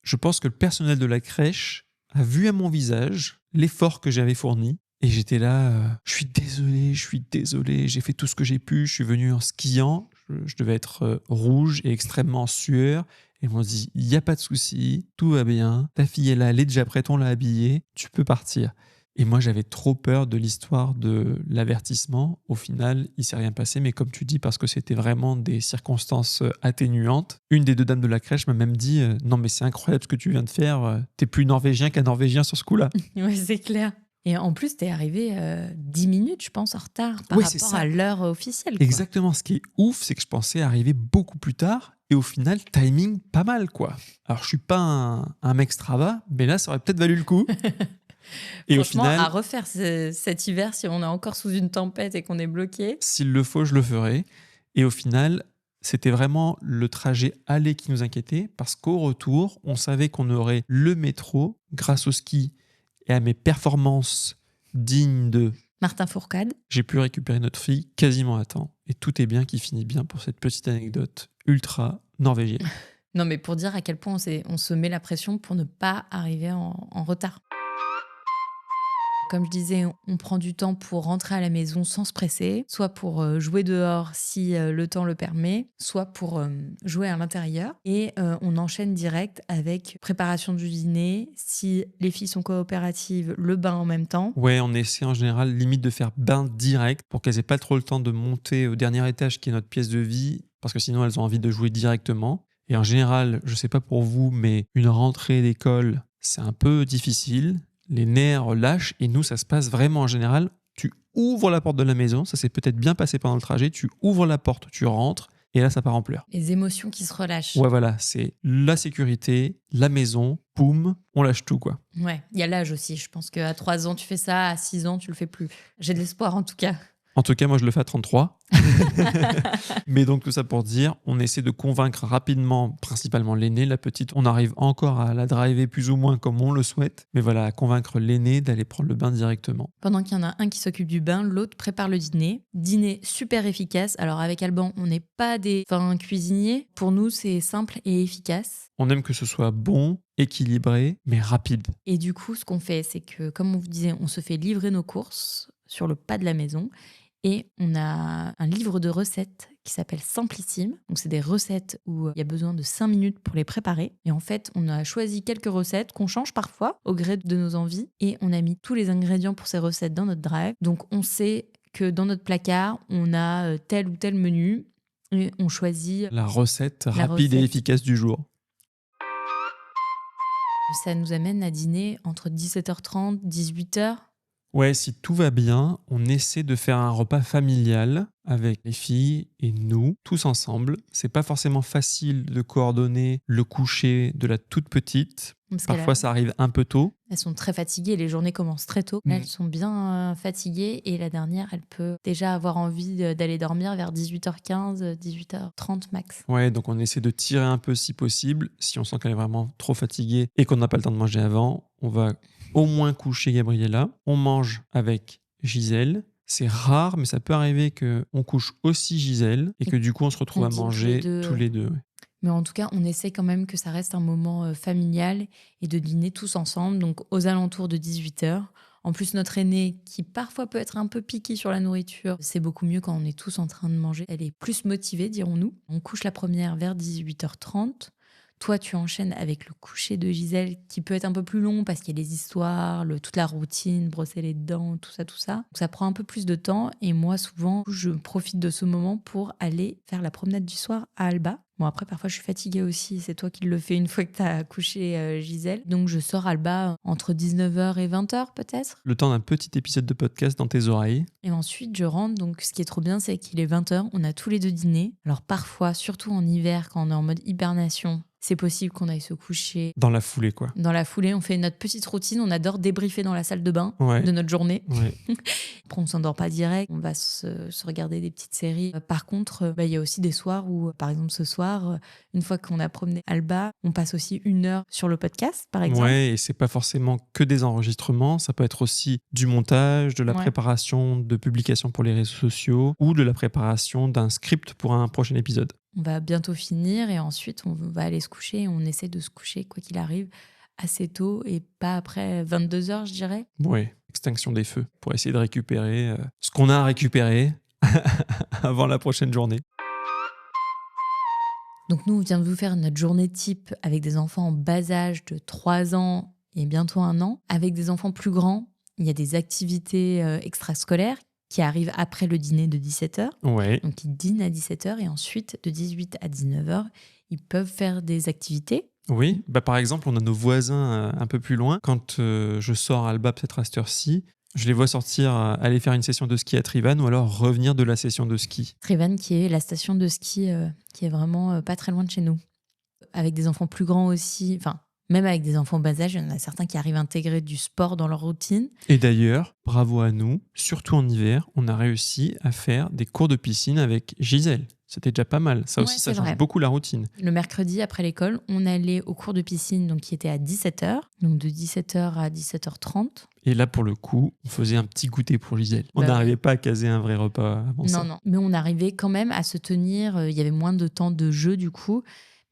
Je pense que le personnel de la crèche a vu à mon visage l'effort que j'avais fourni. Et j'étais là, je suis désolé, j'ai fait tout ce que j'ai pu, je suis venu en skiant, je devais être rouge et extrêmement en sueur. Et ils m'ont dit, il n'y a pas de souci, tout va bien, ta fille est là, elle est déjà prête, on l'a habillée, tu peux partir. Et moi, j'avais trop peur de l'histoire de l'avertissement. Au final, il ne s'est rien passé, mais comme tu dis, parce que c'était vraiment des circonstances atténuantes. Une des deux dames de la crèche m'a même dit non, mais c'est incroyable ce que tu viens de faire, t'es plus norvégien qu'un norvégien sur ce coup-là. Ouais, c'est clair. Et en plus, t'es arrivé 10 minutes, je pense, en retard par rapport à l'heure officielle. Quoi. Exactement. Ce qui est ouf, c'est que je pensais arriver beaucoup plus tard. Et au final, timing pas mal, quoi. Alors, je suis pas un mec Strava, mais là, ça aurait peut-être valu le coup. Et franchement, au final, à refaire cet hiver, si on est encore sous une tempête et qu'on est bloqué. S'il le faut, je le ferai. Et au final, c'était vraiment le trajet aller qui nous inquiétait, parce qu'au retour, on savait qu'on aurait le métro grâce au ski et à mes performances dignes de Martin Fourcade. J'ai pu récupérer notre fille quasiment à temps. Et tout est bien qui finit bien pour cette petite anecdote ultra norvégienne. Non, mais pour dire à quel point on se met la pression pour ne pas arriver en retard. Comme je disais, on prend du temps pour rentrer à la maison sans se presser, soit pour jouer dehors si le temps le permet, soit pour jouer à l'intérieur. Et on enchaîne direct avec préparation du dîner, si les filles sont coopératives, le bain en même temps. Ouais, on essaie en général limite de faire bain direct pour qu'elles aient pas trop le temps de monter au dernier étage qui est notre pièce de vie, parce que sinon elles ont envie de jouer directement. Et en général, je sais pas pour vous, mais une rentrée d'école, c'est un peu difficile. Les nerfs lâchent et nous, ça se passe vraiment en général. Tu ouvres la porte de la maison, ça s'est peut-être bien passé pendant le trajet, tu ouvres la porte, tu rentres et là, ça part en pleurs. Les émotions qui se relâchent. Ouais, voilà, c'est la sécurité, la maison, boum, on lâche tout, quoi. Ouais, il y a l'âge aussi. Je pense qu'à 3 ans, tu fais ça, à 6 ans, tu le fais plus. J'ai de l'espoir en tout cas. En tout cas, moi, je le fais à 33. Mais donc, tout ça pour dire, on essaie de convaincre rapidement, principalement l'aîné. La petite, on arrive encore à la driver plus ou moins comme on le souhaite. Mais voilà, à convaincre l'aîné d'aller prendre le bain directement. Pendant qu'il y en a un qui s'occupe du bain, l'autre prépare le dîner. Dîner super efficace. Alors avec Alban, on n'est pas des fins cuisiniers. Pour nous, c'est simple et efficace. On aime que ce soit bon, équilibré, mais rapide. Et du coup, ce qu'on fait, c'est que, comme on vous disait, on se fait livrer nos courses sur le pas de la maison. Et on a un livre de recettes qui s'appelle Simplissime. Donc, c'est des recettes où il y a besoin de 5 minutes pour les préparer. Et en fait, on a choisi quelques recettes qu'on change parfois au gré de nos envies. Et on a mis tous les ingrédients pour ces recettes dans notre drive. Donc, on sait que dans notre placard, on a tel ou tel menu. Et on choisit La recette rapide recette. et efficace du jour. Ça nous amène à dîner entre 17h30, 18h. Ouais, si tout va bien, on essaie de faire un repas familial avec les filles et nous, tous ensemble. C'est pas forcément facile de coordonner le coucher de la toute petite. Parce Parfois, ça arrive un peu tôt. Elles sont très fatiguées, les journées commencent très tôt. Elles sont bien fatiguées et la dernière, elle peut déjà avoir envie d'aller dormir vers 18h15, 18h30 max. Ouais, donc on essaie de tirer un peu si possible. Si on sent qu'elle est vraiment trop fatiguée et qu'on n'a pas le temps de manger avant, on va au moins coucher Gabriella. On mange avec Gisèle. C'est rare, mais ça peut arriver qu'on couche aussi Gisèle et que du coup on se retrouve à manger tous les deux. Ouais. Mais en tout cas, on essaie quand même que ça reste un moment familial et de dîner tous ensemble, donc aux alentours de 18h. En plus, notre aînée, qui parfois peut être un peu piquée sur la nourriture, c'est beaucoup mieux quand on est tous en train de manger. Elle est plus motivée, dirons-nous. On couche la première vers 18h30. Toi, tu enchaînes avec le coucher de Gisèle qui peut être un peu plus long parce qu'il y a les histoires, toute la routine, brosser les dents, tout ça. Donc, ça prend un peu plus de temps. Et moi, souvent, je profite de ce moment pour aller faire la promenade du soir à Alba. Bon, après, parfois, je suis fatiguée aussi. C'est toi qui le fais une fois que tu as couché Gisèle. Donc, je sors Alba entre 19h et 20h peut-être. Le temps d'un petit épisode de podcast dans tes oreilles. Et ensuite, je rentre. Donc, ce qui est trop bien, c'est qu'il est 20h. On a tous les deux dîné. Alors, parfois, surtout en hiver, quand on est en mode hibernation, c'est possible qu'on aille se coucher. Dans la foulée, quoi. Dans la foulée, on fait notre petite routine. On adore débriefer dans la salle de bain de notre journée. Ouais. Après, on s'endort pas direct. On va se regarder des petites séries. Par contre, il y a aussi des soirs où, par exemple, ce soir, une fois qu'on a promené Alba, on passe aussi 1 heure sur le podcast, par exemple. Ouais, et c'est pas forcément que des enregistrements. Ça peut être aussi du montage, de la préparation de publications pour les réseaux sociaux ou de la préparation d'un script pour un prochain épisode. On va bientôt finir et ensuite on va aller se coucher. On essaie de se coucher, quoi qu'il arrive, assez tôt et pas après 22h, je dirais. Ouais, extinction des feux pour essayer de récupérer ce qu'on a à récupérer avant la prochaine journée. Donc nous, on vient de vous faire notre journée type avec des enfants en bas âge de 3 ans et bientôt 1 an. Avec des enfants plus grands, il y a des activités extrascolaires qui arrivent après le dîner de 17h. Ouais. Donc, ils dînent à 17h et ensuite, de 18 à 19h, ils peuvent faire des activités. Oui, par exemple, on a nos voisins un peu plus loin. Quand je sors à Alba, peut-être à cette heure-ci, je les vois sortir, aller faire une session de ski à Trivan ou alors revenir de la session de ski. Trivan, qui est la station de ski qui est vraiment pas très loin de chez nous. Avec des enfants plus grands aussi, enfin, même avec des enfants bas âge, il y en a certains qui arrivent à intégrer du sport dans leur routine. Et d'ailleurs, bravo à nous, surtout en hiver, on a réussi à faire des cours de piscine avec Gisèle. C'était déjà pas mal. Ça aussi, ça change beaucoup la routine. Le mercredi, après l'école, on allait au cours de piscine donc, qui était à 17h, donc de 17h à 17h30. Et là, pour le coup, on faisait un petit goûter pour Gisèle. On n'arrivait pas à caser un vrai repas avant ça. Non, mais on arrivait quand même à se tenir. Il y avait moins de temps de jeu, du coup.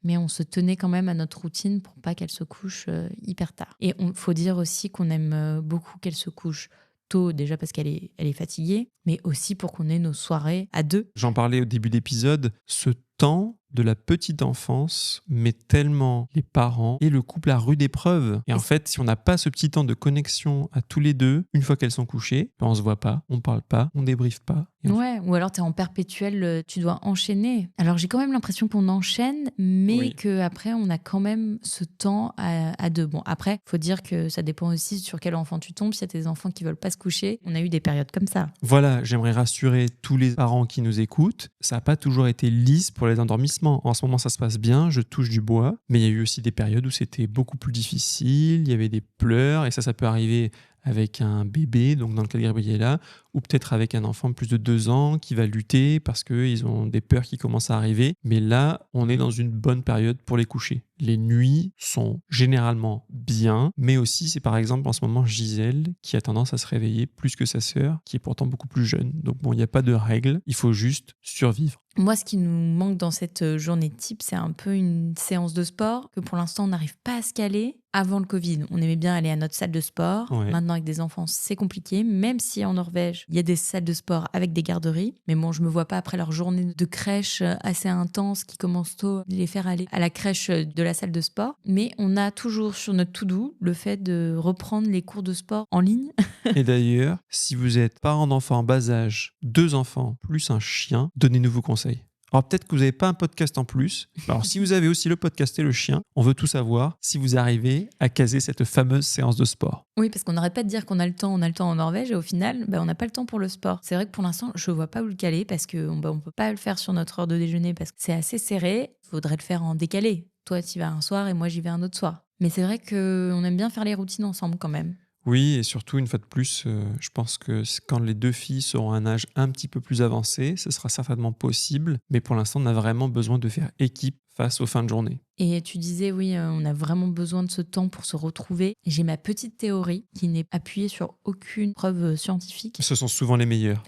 Mais on se tenait quand même à notre routine pour pas qu'elle se couche hyper tard. Et il faut dire aussi qu'on aime beaucoup qu'elle se couche tôt, déjà parce qu'elle est fatiguée, mais aussi pour qu'on ait nos soirées à deux. J'en parlais au début d'épisode, ce temps de la petite enfance met tellement les parents et le couple à rude épreuve. Et en fait, si on n'a pas ce petit temps de connexion à tous les deux, une fois qu'elles sont couchées, on se voit pas, on parle pas, on débriefe pas. Ouais, ou alors tu es en perpétuel, tu dois enchaîner. Alors j'ai quand même l'impression qu'on enchaîne, mais qu'après on a quand même ce temps à deux. Bon, après, faut dire que ça dépend aussi sur quel enfant tu tombes. S'il y a des enfants qui veulent pas se coucher, on a eu des périodes comme ça. Voilà, j'aimerais rassurer tous les parents qui nous écoutent. Ça n'a pas toujours été lisse pour les endormissements. En ce moment, ça se passe bien, je touche du bois. Mais il y a eu aussi des périodes où c'était beaucoup plus difficile, il y avait des pleurs, et ça peut arriver avec un bébé, donc dans le cas de Gabriella, ou peut-être avec un enfant de plus de 2 ans qui va lutter parce qu'ils ont des peurs qui commencent à arriver. Mais là, on est dans une bonne période pour les coucher. Les nuits sont généralement bien, mais aussi c'est par exemple en ce moment Gisèle qui a tendance à se réveiller plus que sa sœur, qui est pourtant beaucoup plus jeune. Donc bon, il n'y a pas de règle, il faut juste survivre. Moi, ce qui nous manque dans cette journée type, c'est un peu une séance de sport que pour l'instant, on n'arrive pas à se caler. Avant le Covid, on aimait bien aller à notre salle de sport. Ouais. Maintenant, avec des enfants, c'est compliqué. Même si en Norvège, il y a des salles de sport avec des garderies. Mais bon, je me vois pas après leur journée de crèche assez intense qui commence tôt, les faire aller à la crèche de la salle de sport. Mais on a toujours sur notre to-do le fait de reprendre les cours de sport en ligne. Et d'ailleurs, si vous êtes parent d'enfants en bas âge, 2 enfants plus un chien, donnez-nous vos conseils. Alors peut-être que vous n'avez pas un podcast en plus. Alors si vous avez aussi le podcast et le chien, on veut tout savoir si vous arrivez à caser cette fameuse séance de sport. Oui, parce qu'on n'arrête pas de dire qu'on a le temps en Norvège et au final, on n'a pas le temps pour le sport. C'est vrai que pour l'instant, je ne vois pas où le caler parce qu'on ne peut pas le faire sur notre heure de déjeuner parce que c'est assez serré. Il faudrait le faire en décalé. Toi, tu y vas un soir et moi, j'y vais un autre soir. Mais c'est vrai qu'on aime bien faire les routines ensemble quand même. Oui, et surtout, une fois de plus, je pense que quand les 2 filles seront à un âge un petit peu plus avancé, ce sera certainement possible. Mais pour l'instant, on a vraiment besoin de faire équipe face aux fins de journée. Et tu disais, oui, on a vraiment besoin de ce temps pour se retrouver. J'ai ma petite théorie qui n'est appuyée sur aucune preuve scientifique. Ce sont souvent les meilleurs.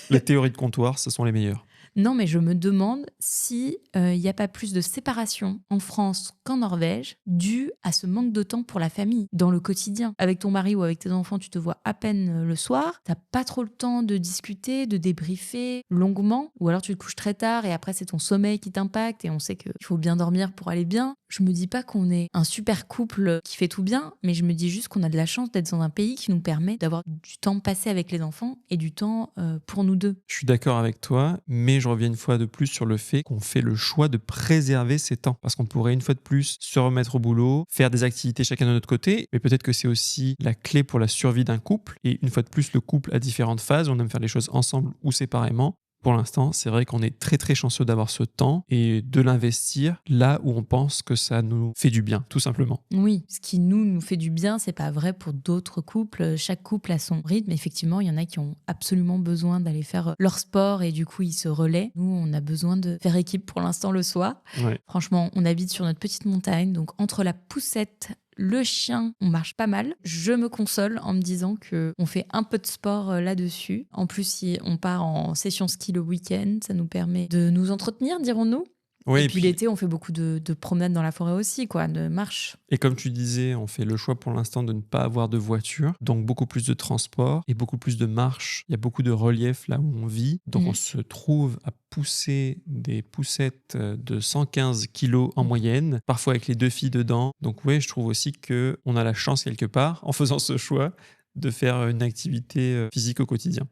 Les théories de comptoir, ce sont les meilleurs. Non, mais je me demande si il n'y a pas plus de séparation en France qu'en Norvège dû à ce manque de temps pour la famille dans le quotidien. Avec ton mari ou avec tes enfants, tu te vois à peine le soir. T'as pas trop le temps de discuter, de débriefer longuement. Ou alors tu te couches très tard et après c'est ton sommeil qui t'impacte et on sait qu'il faut bien dormir pour aller bien. Je me dis pas qu'on est un super couple qui fait tout bien, mais je me dis juste qu'on a de la chance d'être dans un pays qui nous permet d'avoir du temps passé avec les enfants et du temps pour nous deux. Je suis d'accord avec toi, mais je reviens une fois de plus sur le fait qu'on fait le choix de préserver ces temps. Parce qu'on pourrait une fois de plus se remettre au boulot, faire des activités chacun de notre côté, mais peut-être que c'est aussi la clé pour la survie d'un couple. Et une fois de plus, le couple a différentes phases, on aime faire les choses ensemble ou séparément. Pour l'instant, c'est vrai qu'on est très très chanceux d'avoir ce temps et de l'investir là où on pense que ça nous fait du bien, tout simplement. Oui, ce qui nous fait du bien, c'est pas vrai pour d'autres couples. Chaque couple a son rythme. Effectivement, il y en a qui ont absolument besoin d'aller faire leur sport et du coup, ils se relaient. Nous, on a besoin de faire équipe pour l'instant le soir. Ouais. Franchement, on habite sur notre petite montagne, donc entre la poussette, le chien, on marche pas mal. Je me console en me disant qu'on fait un peu de sport là-dessus. En plus, si on part en session ski le week-end, ça nous permet de nous entretenir, dirons-nous. Oui, et puis l'été, on fait beaucoup de promenades dans la forêt aussi, de marches. Et comme tu disais, on fait le choix pour l'instant de ne pas avoir de voiture, donc beaucoup plus de transport et beaucoup plus de marche. Il y a beaucoup de relief là où on vit, donc on se trouve à pousser des poussettes de 115 kilos en moyenne, parfois avec les 2 filles dedans. Donc oui, je trouve aussi qu'on a la chance quelque part, en faisant ce choix, de faire une activité physique au quotidien.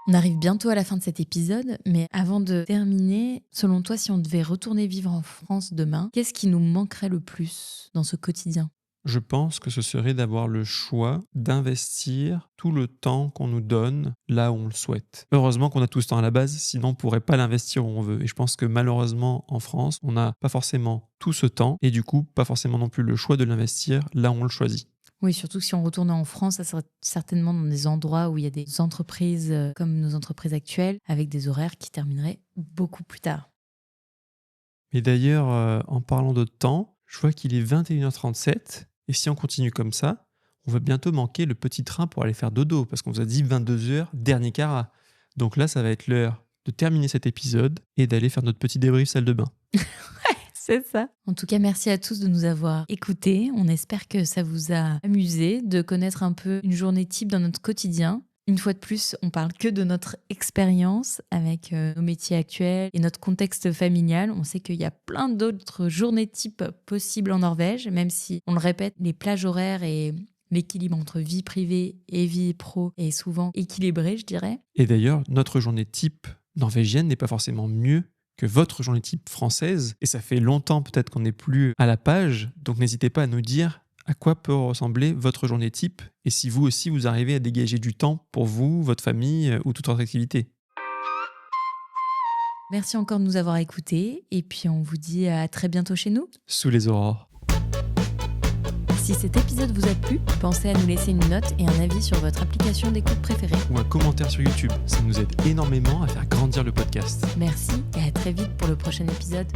On arrive bientôt à la fin de cet épisode, mais avant de terminer, selon toi, si on devait retourner vivre en France demain, qu'est-ce qui nous manquerait le plus dans ce quotidien ? Je pense que ce serait d'avoir le choix d'investir tout le temps qu'on nous donne là où on le souhaite. Heureusement qu'on a tout ce temps à la base, sinon on ne pourrait pas l'investir où on veut. Et je pense que malheureusement, en France, on n'a pas forcément tout ce temps et du coup, pas forcément non plus le choix de l'investir là où on le choisit. Oui, surtout que si on retournait en France, ça serait certainement dans des endroits où il y a des entreprises comme nos entreprises actuelles, avec des horaires qui termineraient beaucoup plus tard. Mais d'ailleurs, en parlant de temps, je vois qu'il est 21h37, et si on continue comme ça, on va bientôt manquer le petit train pour aller faire dodo, parce qu'on vous a dit 22h, dernier cara. Donc là, ça va être l'heure de terminer cet épisode et d'aller faire notre petit débrief salle de bain. C'est ça. En tout cas, merci à tous de nous avoir écoutés. On espère que ça vous a amusé de connaître un peu une journée type dans notre quotidien. Une fois de plus, on parle que de notre expérience avec nos métiers actuels et notre contexte familial. On sait qu'il y a plein d'autres journées types possibles en Norvège, même si, on le répète, les plages horaires et l'équilibre entre vie privée et vie pro est souvent équilibré, je dirais. Et d'ailleurs, notre journée type norvégienne n'est pas forcément mieux que votre journée type française. Et ça fait longtemps peut-être qu'on n'est plus à la page, donc n'hésitez pas à nous dire à quoi peut ressembler votre journée type et si vous aussi vous arrivez à dégager du temps pour vous, votre famille ou toute autre activité. Merci encore de nous avoir écoutés et puis on vous dit à très bientôt chez nous. Sous les aurores. Si cet épisode vous a plu, pensez à nous laisser une note et un avis sur votre application d'écoute préférée. Ou un commentaire sur YouTube, ça nous aide énormément à faire grandir le podcast. Merci et à très vite pour le prochain épisode.